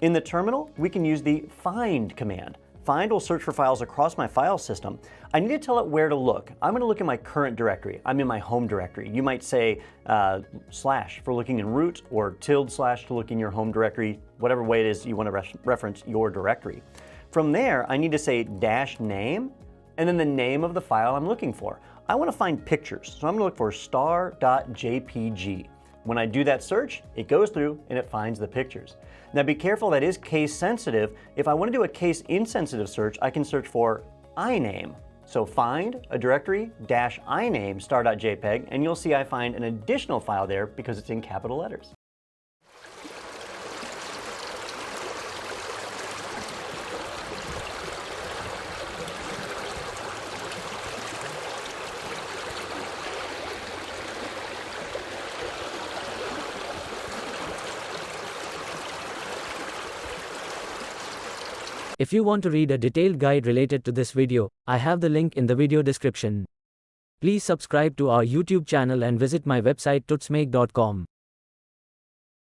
In the terminal, we can use the find command. Find will search for files across my file system. I need to tell it where to look. I'm going to look in my current directory. I'm in my home directory. You might say slash for looking in root, or tilde slash to look in your home directory, whatever way it is you want to reference your directory. From there, I need to say dash name, and then the name of the file I'm looking for. I want to find pictures, so I'm going to look for star.jpg. When I do that search, it goes through and it finds the pictures. Now be careful, that is case sensitive. If I want to do a case insensitive search, I can search for iname. So find a directory dash iname star.jpg, and you'll see I find an additional file there because it's in capital letters. If you want to read a detailed guide related to this video, I have the link in the video description. Please subscribe to our YouTube channel and visit my website tutsmake.com.